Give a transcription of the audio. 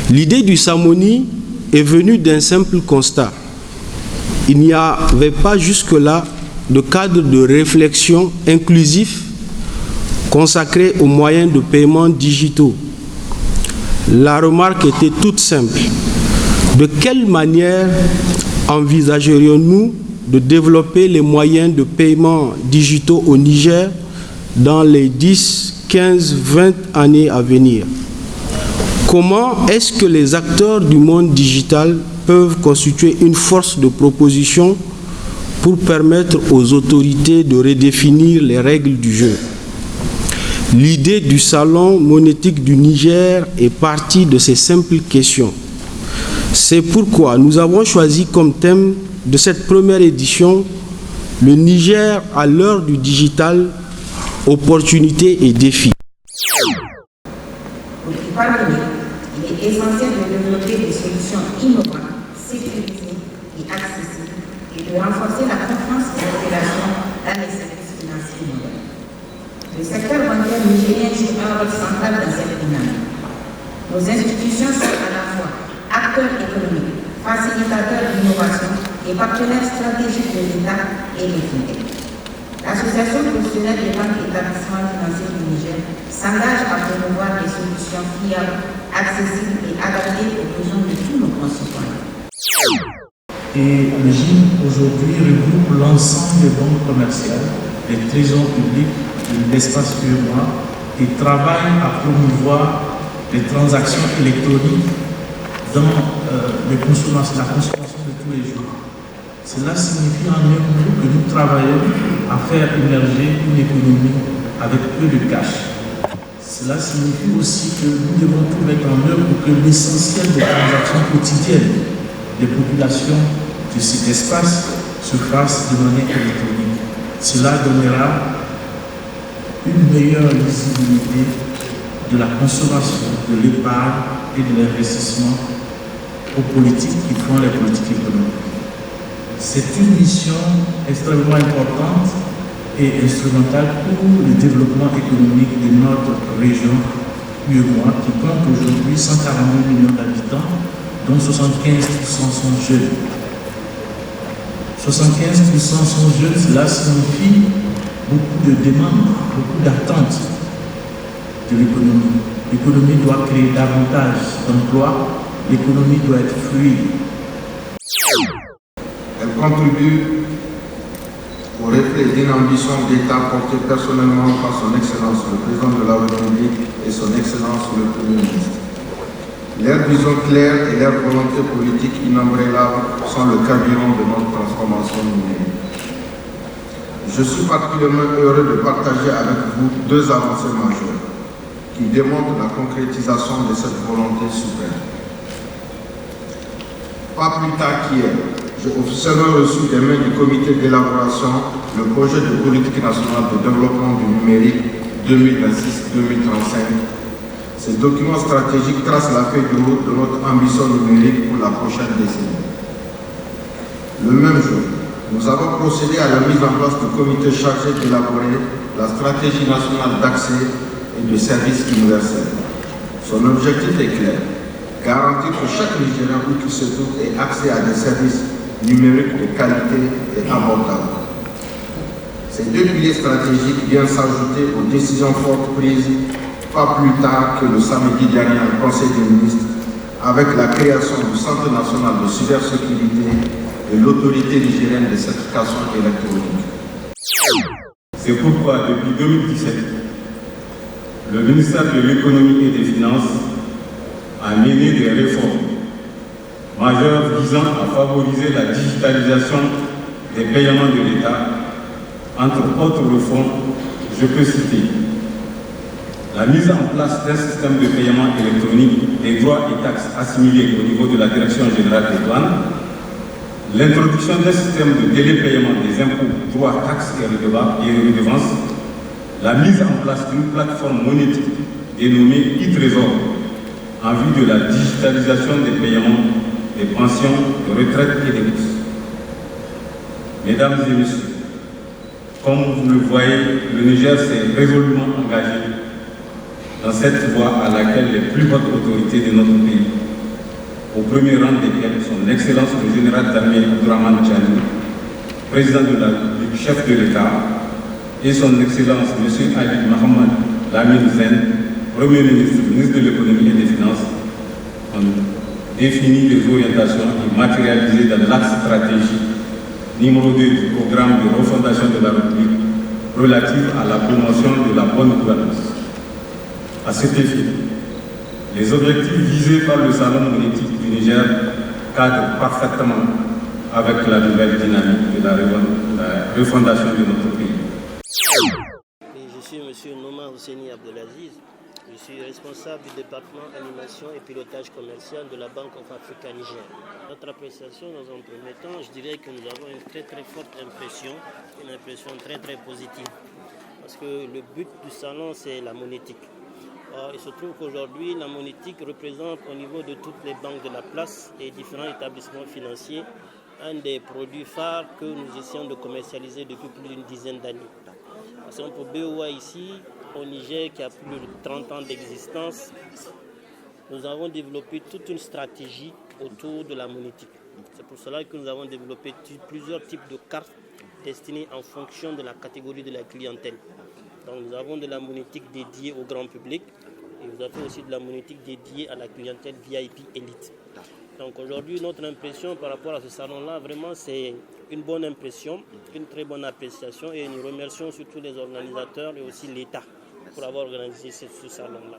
L'idée du Samoni est venue d'un simple constat. Il n'y avait pas jusque-là de cadre de réflexion inclusif consacré aux moyens de paiement digitaux. La remarque était toute simple. De quelle manière envisagerions-nous de développer les moyens de paiement digitaux au Niger dans les 10, 15, 20 années à venir? Comment est-ce que les acteurs du monde digital peuvent constituer une force de proposition pour permettre aux autorités de redéfinir les règles du jeu? L'idée du salon monétique du Niger est partie de ces simples questions. C'est pourquoi nous avons choisi comme thème de cette première édition le Niger à l'heure du digital, opportunités et défis. Pour y parvenir, il est essentiel de développer des solutions innovantes, sécurisées et accessibles et de renforcer la confiance des populations dans les services financiers modernes. Le secteur bancaire nigérien joue un rôle central dans cette dynamique. Nos institutions sont à la fois acteurs économiques, facilitateurs d'innovation et partenaires stratégiques de l'État et des FinTech. L'Association professionnelle des banques et établissements financiers du Niger s'engage à promouvoir des solutions fiables, accessibles et adaptées aux besoins de tous nos concitoyens. Et le GIM aujourd'hui regroupe l'ensemble des banques commerciales, des trésors publics, de l'espace UEMOA et travaille à promouvoir les transactions électroniques dans la consommation de tous les jours. Cela signifie en un mot que nous travaillons à faire émerger une économie avec peu de cash. Cela signifie aussi que nous devons tout mettre en œuvre pour que l'essentiel des transactions quotidiennes des populations de cet espace se fasse de manière électronique. Cela donnera une meilleure lisibilité de la consommation, de l'épargne et de l'investissement aux politiques qui font les politiques économiques. C'est une mission extrêmement importante et instrumentale pour le développement économique de notre région UEMOA qui compte aujourd'hui 142 millions d'habitants, dont 75% sont jeunes. 75% sont jeunes, cela signifie beaucoup de demandes, beaucoup d'attentes de l'économie. L'économie doit créer davantage d'emplois, l'économie doit être fluide. Elle contribue au reflet d'une ambition d'État portée personnellement par son Excellence le Président de la République et son Excellence le Premier ministre. Leur vision claire et leur volonté politique inébranlable sont le carburant de notre transformation numérique. Je suis particulièrement heureux de partager avec vous deux avancées majeures qui démontrent la concrétisation de cette volonté suprême. Pas plus tard qu'hier, j'ai officiellement reçu des mains du comité d'élaboration le projet de politique nationale de développement du numérique 2026-2035. Ces documents stratégiques tracent la feuille de route de notre ambition numérique pour la prochaine décennie. Le même jour, nous avons procédé à la mise en place du comité chargé d'élaborer la stratégie nationale d'accès et de services universels. Son objectif est clair, garantir que chaque Nigérien où qu'il se trouve ait accès à des services numériques de qualité et abordables. Ces deux piliers stratégiques viennent s'ajouter aux décisions fortes prises pas plus tard que le samedi dernier au Conseil des ministres avec la création du Centre national de cybersécurité et l'autorité nigérienne de certification électronique. C'est pourquoi depuis 2017, le ministère de l'économie et des finances a mené des réformes majeures visant à favoriser la digitalisation des paiements de l'État. Entre autres réformes, je peux citer la mise en place d'un système de paiement électronique des droits et taxes assimilés au niveau de la Direction générale des douanes, l'introduction d'un système de télépaiement des impôts, droits, taxes et redevances, la mise en place d'une plateforme monétique dénommée e-Trésor en vue de la digitalisation des paiements, des pensions, de retraite et des bourses. Mesdames et messieurs, comme vous le voyez, le Niger s'est résolument engagé dans cette voie à laquelle les plus hautes autorités de notre pays au premier rang desquels son Excellence le général d'armée Abdourahmane Tchani, président de la République, chef de l'État, et son Excellence M. Ali Mohamed Lamine Zen, Premier ministre, ministre de l'économie et des finances, ont défini les orientations et matérialisé dans l'axe stratégique numéro 2 du programme de refondation de la République relative à la promotion de la bonne gouvernance. À cet effet, les objectifs visés par le Salon monétique du Niger cadrent parfaitement avec la nouvelle dynamique de la refondation de notre pays. Je suis M. Nouma Hosseini Abdelaziz. Je suis responsable du département animation et pilotage commercial de la Banque of Africa Niger. Notre appréciation dans un premier temps, je dirais que nous avons une très forte impression, une impression très positive. Parce que le but du salon, c'est la monétique. Or, il se trouve qu'aujourd'hui, la monétique représente au niveau de toutes les banques de la place et différents établissements financiers un des produits phares que nous essayons de commercialiser depuis plus d'une dizaine d'années. Parce que pour BOA ici, au Niger, qui a plus de 30 ans d'existence, nous avons développé toute une stratégie autour de la monétique. C'est pour cela que nous avons développé plusieurs types de cartes destinées en fonction de la catégorie de la clientèle. Donc nous avons de la monétique dédiée au grand public et nous avons aussi de la monétique dédiée à la clientèle VIP élite. Donc aujourd'hui, notre impression par rapport à ce salon-là, vraiment c'est une bonne impression, une très bonne appréciation et nous remercions surtout les organisateurs et aussi l'État pour avoir organisé ce salon-là.